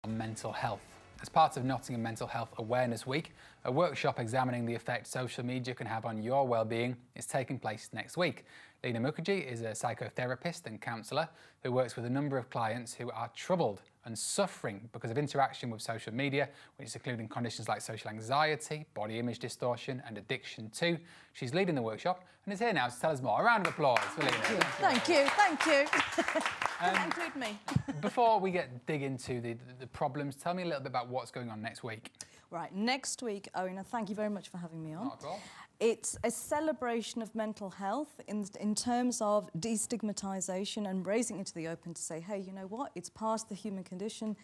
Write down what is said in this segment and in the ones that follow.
mental health. As part of Nottingham Mental Health Awareness Week, a workshop examining the effect social media can have on your well-being is taking place next week. Lina Mookerjee is a psychotherapist and counsellor who works with a number of clients who are troubled and suffering because of interaction with social media, which is including conditions like social anxiety, body image distortion and addiction too. She's leading the workshop and is here now to tell us more. A round of applause for Lina. Thank you. Include me. Before we dig into the problems, tell me a little bit about what's going on next week. Right, next week, Owen, thank you very much for having me on. Not at all. It's a celebration of mental health in terms of destigmatisation and raising it to the open to say, hey, you know what, it's part of the human condition.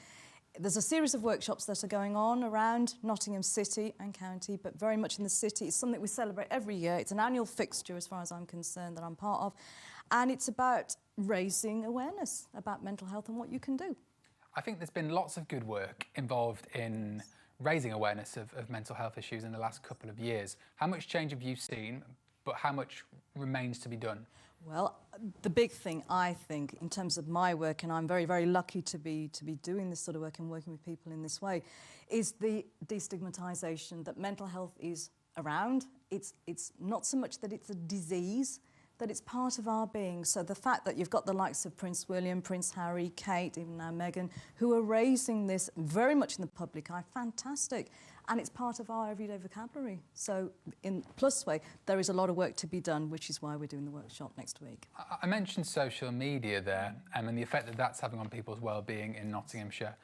There's a series of workshops that are going on around Nottingham City and County, but very much in the city. It's something we celebrate every year. It's an annual fixture, as far as I'm concerned, that I'm part of. And it's about raising awareness about mental health and what you can do. I think there's been lots of good work involved in raising awareness of mental health issues in the last couple of years. How much change have you seen, but how much remains to be done? Well, the big thing, I think, in terms of my work, and I'm very, very lucky to be doing this sort of work and working with people in this way, is the destigmatisation that mental health is around. It's not so much that it's a disease, that it's part of our being. So the fact that you've got the likes of Prince William, Prince Harry, Kate, even now Meghan, who are raising this very much in the public eye, fantastic. And it's part of our everyday vocabulary. So in plus way, there is a lot of work to be done, which is why we're doing the workshop next week. I mentioned social media there, and the effect that that's having on people's well-being in Nottinghamshire.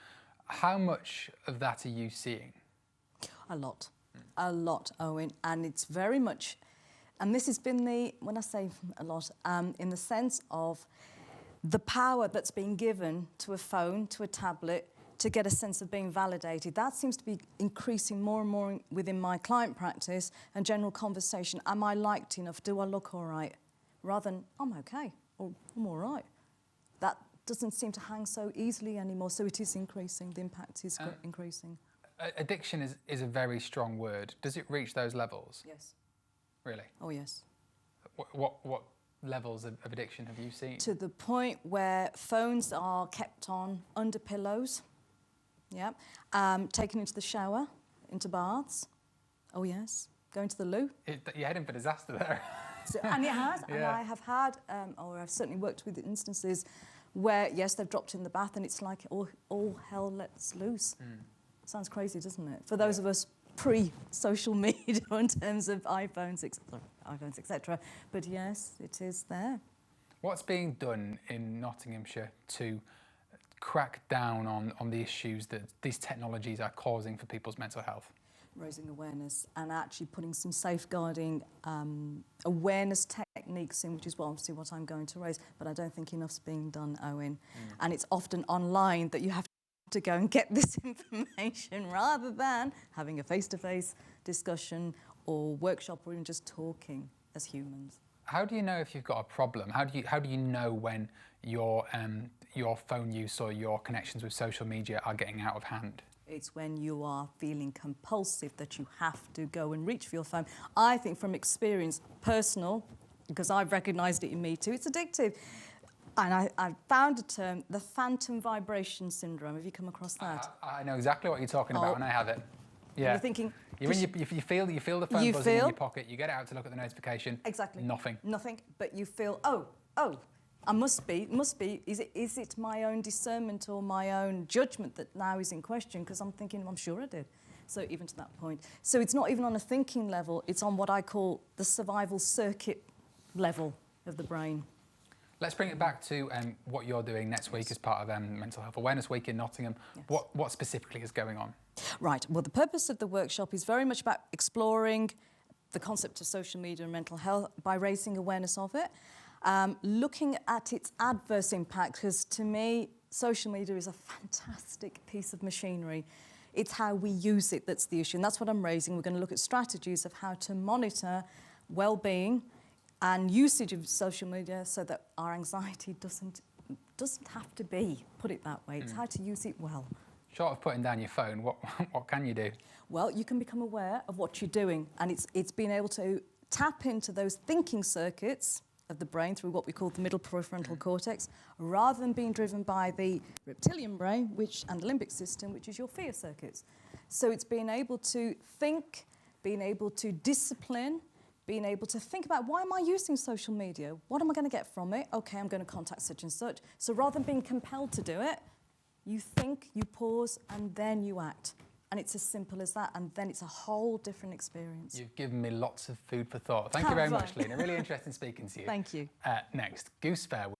How much of that are you seeing? A lot, Owen, and it's very much. And this has been when I say a lot, in the sense of the power that's been given to a phone, to a tablet, to get a sense of being validated. That seems to be increasing more and more within my client practice and general conversation. Am I liked enough? Do I look all right? Rather than, I'm okay, or I'm all right. That doesn't seem to hang so easily anymore, so it is increasing, the impact is increasing. Addiction is a very strong word. Does it reach those levels? Yes. Really? Oh, yes. What levels of addiction have you seen? To the point where phones are kept on under pillows, yeah, taken into the shower, into baths. Oh, yes. Going to the loo. You're heading for disaster there. And it has. Yeah. And I have had, or I've certainly worked with instances where, yes, they've dropped in the bath and it's like all hell lets loose. Sounds crazy, doesn't it? For those of us pre-social media in terms of iPhones, etc. But yes, it is there. What's being done in Nottinghamshire to crack down on the issues that these technologies are causing for people's mental health? Raising awareness and actually putting some safeguarding awareness techniques in, which is obviously what I'm going to raise, but I don't think enough's being done, Owen. And it's often online that you have to go and get this information rather than having a face-to-face discussion or workshop or even just talking as humans. How do you know if you've got a problem? How do you know when your phone use or your connections with social media are getting out of hand? It's when you are feeling compulsive that you have to go and reach for your phone. I think from experience, personal, because I've recognised it in me too, it's addictive. And I found a term, the phantom vibration syndrome. Have you come across that? I know exactly what you're talking about, and I have it. Yeah. You're thinking... You feel the phone buzzing in your pocket, you get it out to look at the notification. Exactly. Nothing. Nothing, but you feel, oh, I must be, is it my own discernment or my own judgment that now is in question? Because I'm thinking, I'm sure I did. So even to that point. So it's not even on a thinking level, it's on what I call the survival circuit level of the brain. Let's bring it back to what you're doing next week as part of Mental Health Awareness Week in Nottingham. Yes. What specifically is going on? Right. Well, the purpose of the workshop is very much about exploring the concept of social media and mental health by raising awareness of it, looking at its adverse impact, because to me, social media is a fantastic piece of machinery. It's how we use it that's the issue, and that's what I'm raising. We're going to look at strategies of how to monitor well-being and usage of social media so that our anxiety doesn't have to be, put it that way. It's how to use it well. Short of putting down your phone, what can you do? Well, you can become aware of what you're doing, and it's being able to tap into those thinking circuits of the brain through what we call the middle prefrontal cortex, rather than being driven by the reptilian brain and the limbic system, which is your fear circuits. So it's being able to think, being able to discipline, being able to think about, why am I using social media? What am I going to get from it? Okay, I'm going to contact such and such. So rather than being compelled to do it, you think, you pause, and then you act. And it's as simple as that, and then it's a whole different experience. You've given me lots of food for thought. Thank you very much, Lina. Really interesting speaking to you. Thank you. Next, Goose Fair will